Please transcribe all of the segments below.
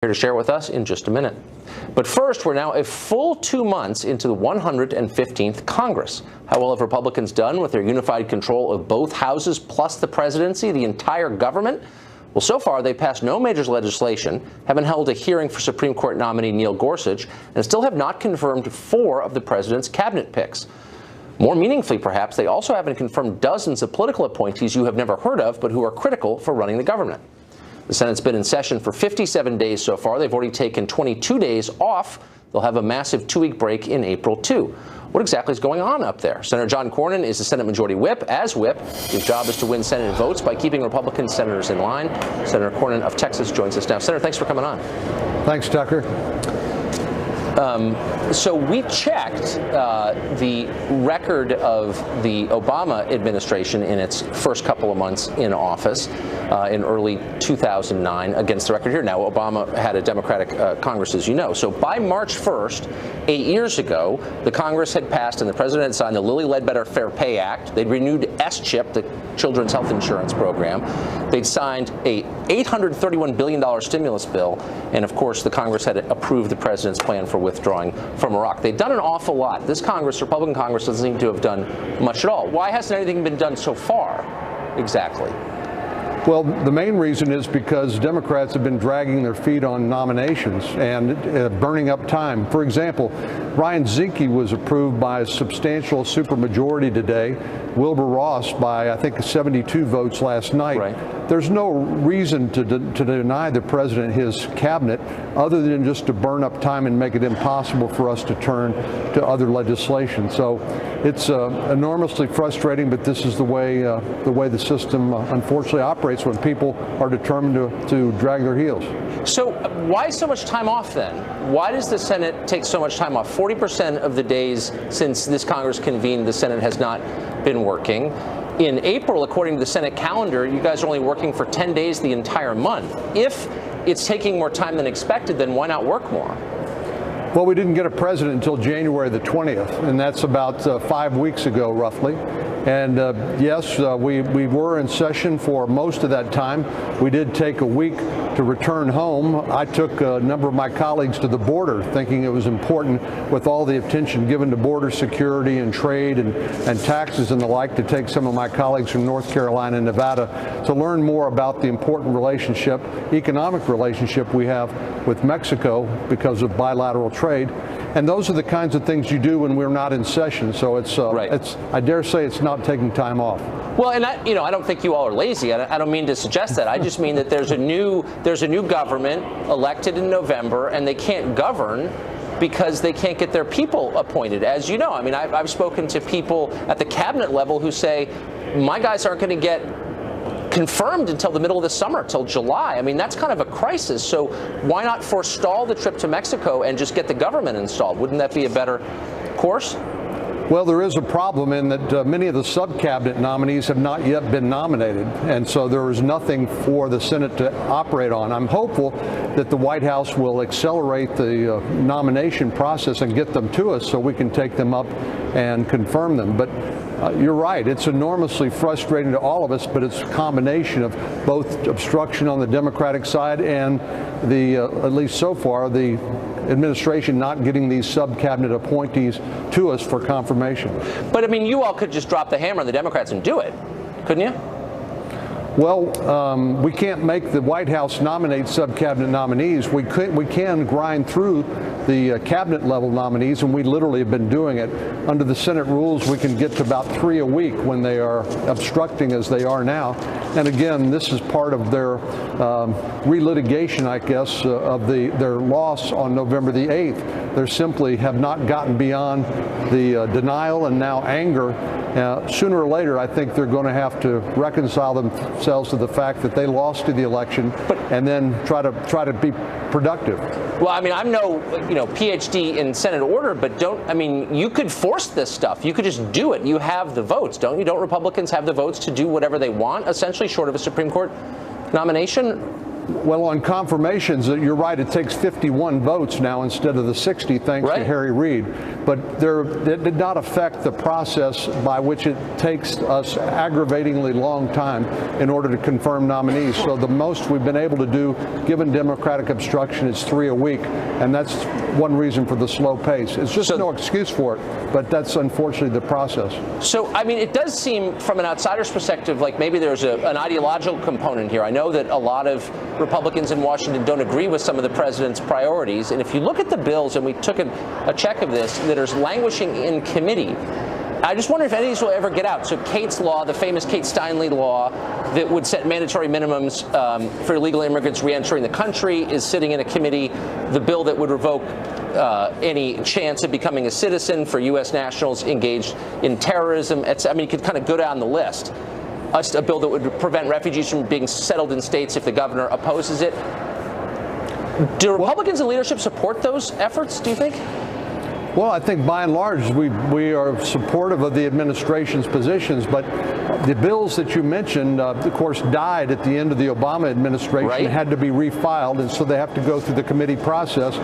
Here to share with us in just a minute. But first, we're now a full 2 months into the 115th Congress. How well have Republicans done with their unified control of both houses plus the presidency, the entire government? Well, so far, they passed no major legislation, haven't held a hearing for Supreme Court nominee Neil Gorsuch, and still have not confirmed 4 of the president's cabinet picks. More meaningfully, perhaps, they also haven't confirmed dozens of political appointees you have never heard of, but who are critical for running the government. The Senate's been in session for 57 days so far. They've already taken 22 days off. They'll have a massive 2-week break in April, too. What exactly is going on up there? Senator John Cornyn is the Senate Majority Whip. As Whip, his job is to win Senate votes by keeping Republican senators in line. Senator Cornyn of Texas joins us now. Senator, thanks for coming on. Thanks, Tucker. So we checked the record of the Obama administration in its first couple of months in office in early 2009 against the record here. Now, Obama had a Democratic Congress, as you know. So by March 1st, 8 years ago, the Congress had passed and the president had signed the Lilly Ledbetter Fair Pay Act. They'd renewed S-CHIP, the Children's Health Insurance Program. They'd signed a $831 billion stimulus bill. And, of course, the Congress had approved the president's plan for withdrawing from Iraq. They've done an awful lot. This Congress, Republican Congress, doesn't seem to have done much at all. Why hasn't anything been done so far exactly? Well, the main reason is because Democrats have been dragging their feet on nominations and burning up time. For example, Ryan Zinke was approved by a substantial supermajority today. Wilbur Ross by, I think, 72 votes last night. Right. There's no reason to deny the president his cabinet other than just to burn up time and make it impossible for us to turn to other legislation. So it's enormously frustrating, but this is the way the system unfortunately operates when people are determined to drag their heels. So why so much time off then? Why does the Senate take so much time off? 40% of the days since this Congress convened, the Senate has not been working. In April, according to the Senate calendar, you guys are only working for 10 days the entire month. If it's taking more time than expected, then why not work more? Well, we didn't get a president until January the 20th, and that's about 5 weeks ago, roughly. And yes, we were in session for most of that time. We did take a week to return home. I took a number of my colleagues to the border, thinking it was important, with all the attention given to border security and trade and taxes and the like, to take some of my colleagues from North Carolina and Nevada to learn more about the important relationship, economic relationship we have with Mexico because of bilateral trade. And those are the kinds of things you do when we're not in session. So it's I dare say it's not taking time off. Well, and I don't think you all are lazy. I don't mean to suggest that. I just mean that there's a new government elected in November, and they can't govern because they can't get their people appointed. As you know, I mean, I've spoken to people at the cabinet level who say, my guys aren't going to get confirmed until the middle of the summer, till July. I mean, that's kind of a crisis. So why not forestall the trip to Mexico and just get the government installed? Wouldn't that be a better course? Well, there is a problem in that many of the sub-cabinet nominees have not yet been nominated, and so there is nothing for the Senate to operate on. I'm hopeful that the White House will accelerate the nomination process and get them to us so we can take them up and confirm them. But you're right, it's enormously frustrating to all of us, but it's a combination of both obstruction on the Democratic side and at least so far, the administration not getting these sub-cabinet appointees to us for confirmation. But I mean, you all could just drop the hammer on the Democrats and do it, couldn't you? Well, we can't make the White House nominate sub-cabinet nominees. We can grind through the cabinet level nominees, and we literally have been doing it. Under the Senate rules, we can get to about 3 a week when they are obstructing as they are now. And again, this is part of their relitigation, I guess, of their loss on November the 8th. They simply have not gotten beyond the denial and now anger. Sooner or later, I think they're going to have to reconcile themselves to the fact that they lost to the election, and then try to be productive. Well, I mean, I'm no PhD in Senate order, but you could force this stuff. You could just do it. You have the votes, don't you? Don't Republicans have the votes to do whatever they want, essentially, short of a Supreme Court nomination? Well, on confirmations, you're right, it takes 51 votes now instead of the 60, thanks to Harry Reid. But it did not affect the process by which it takes us aggravatingly long time in order to confirm nominees. So the most we've been able to do, given Democratic obstruction, is 3 a week, and that's one reason for the slow pace. It's just no excuse for it, but that's unfortunately the process. So, I mean, it does seem, from an outsider's perspective, like maybe there's an ideological component here. I know that a lot of Republicans in Washington don't agree with some of the president's priorities. And if you look at the bills, and we took a check of this, that are languishing in committee, I just wonder if any of these will ever get out. So Kate's law, the famous Kate Steinle law, that would set mandatory minimums for illegal immigrants reentering the country, is sitting in a committee. The bill that would revoke any chance of becoming a citizen for U.S. nationals engaged in terrorism. I mean, you could kind of go down the list. A bill that would prevent refugees from being settled in states if the governor opposes it. Do Republicans in leadership support those efforts, do you think? Well, I think by and large we are supportive of the administration's positions, but the bills that you mentioned, of course, died at the end of the Obama administration, had to be refiled, and so they have to go through the committee process.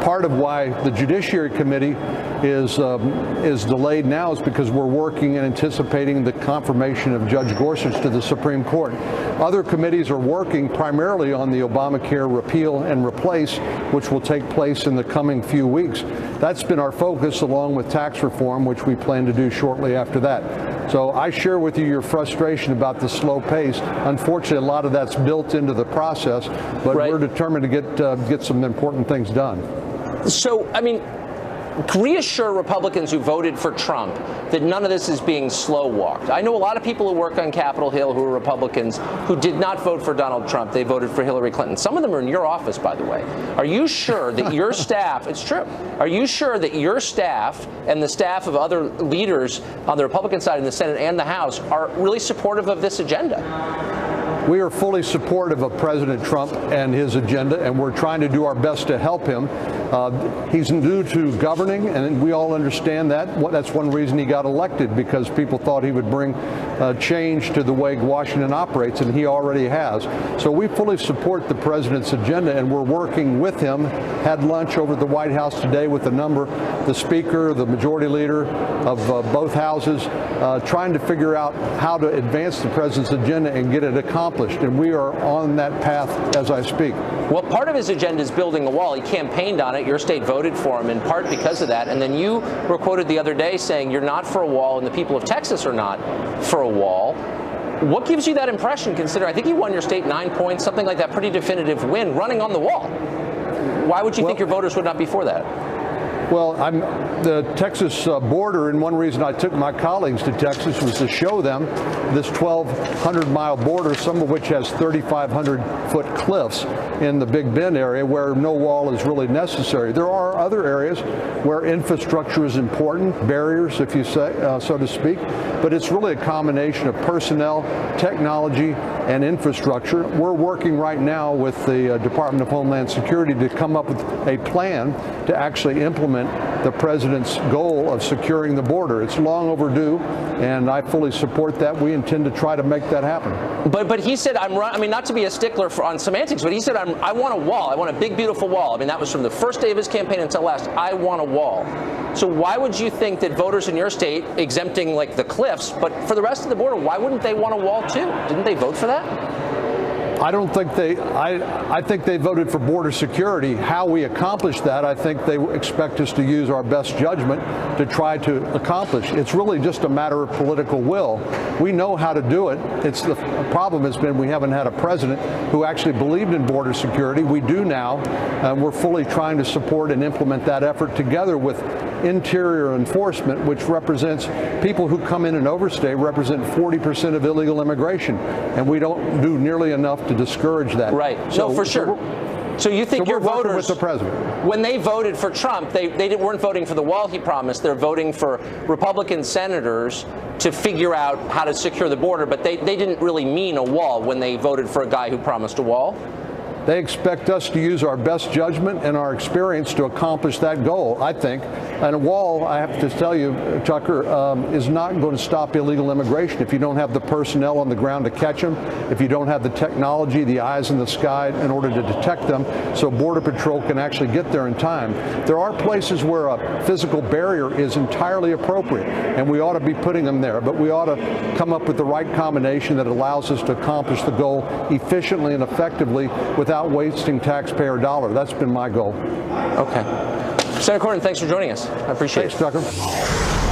Part of why the Judiciary Committee is delayed now is because we're working and anticipating the confirmation of Judge Gorsuch to the Supreme Court. Other committees are working primarily on the Obamacare repeal and replace, which will take place in the coming few weeks. That's been our focus, along with tax reform, which we plan to do shortly after that. So I share with you your frustration about the slow pace. Unfortunately, a lot of that's built into the process, but we're determined to get some important things done. So, I mean, reassure Republicans who voted for Trump that none of this is being slow-walked. I know a lot of people who work on Capitol Hill who are Republicans who did not vote for Donald Trump. They voted for Hillary Clinton. Some of them are in your office, by the way. Are you sure that your staff, it's true, are you sure that your staff and the staff of other leaders on the Republican side in the Senate and the House are really supportive of this agenda? We are fully supportive of President Trump and his agenda, and we're trying to do our best to help him. He's new to governing, and we all understand that. That's one reason he got elected, because people thought he would bring change to the way Washington operates, and he already has. So we fully support the president's agenda, and we're working with him. Had lunch over at the White House today with the Speaker, the Majority Leader of both houses, trying to figure out how to advance the president's agenda and get it accomplished. And we are on that path as I speak. Well, part of his agenda is building a wall. He campaigned on it. Your state voted for him in part because of that. And then you were quoted the other day saying you're not for a wall and the people of Texas are not for a wall. What gives you that impression, considering I think you won your state 9 points, something like that, pretty definitive win, running on the wall? Why would you think your voters would not be for that? Well, the Texas border, and one reason I took my colleagues to Texas was to show them this 1,200-mile border, some of which has 3,500-foot cliffs in the Big Bend area where no wall is really necessary. There are other areas where infrastructure is important, barriers, if you say, so to speak, but it's really a combination of personnel, technology, and infrastructure. We're working right now with the Department of Homeland Security to come up with a plan to actually implement the president's goal of securing the border. It's long overdue, and I fully support that. We intend to try to make that happen. But he said, I mean, not to be a stickler on semantics, but he said, I want a wall. I want a big, beautiful wall. I mean, that was from the first day of his campaign until last. I want a wall. So why would you think that voters in your state, exempting like the cliffs, but for the rest of the border, why wouldn't they want a wall too? Didn't they vote for that? I don't think I think they voted for border security. How we accomplish that, I think they expect us to use our best judgment to try to accomplish. It's really just a matter of political will. We know how to do it. The problem has been we haven't had a president who actually believed in border security. We do now, and we're fully trying to support and implement that effort together with interior enforcement, which represents people who come in and overstay, represent 40% of illegal immigration, and we don't do nearly enough to discourage that. Right. No, for sure. So you think your voters, with the president, when they voted for Trump, they weren't voting for the wall he promised. They're voting for Republican senators to figure out how to secure the border, but they didn't really mean a wall when they voted for a guy who promised a wall? They expect us to use our best judgment and our experience to accomplish that goal, I think. And a wall, I have to tell you, Tucker, is not going to stop illegal immigration if you don't have the personnel on the ground to catch them, if you don't have the technology, the eyes in the sky in order to detect them, so Border Patrol can actually get there in time. There are places where a physical barrier is entirely appropriate, and we ought to be putting them there, but we ought to come up with the right combination that allows us to accomplish the goal efficiently and effectively without wasting taxpayer dollar. That's been my goal. Okay. Senator Cornyn, thanks for joining us. I appreciate it. Thanks, Tucker.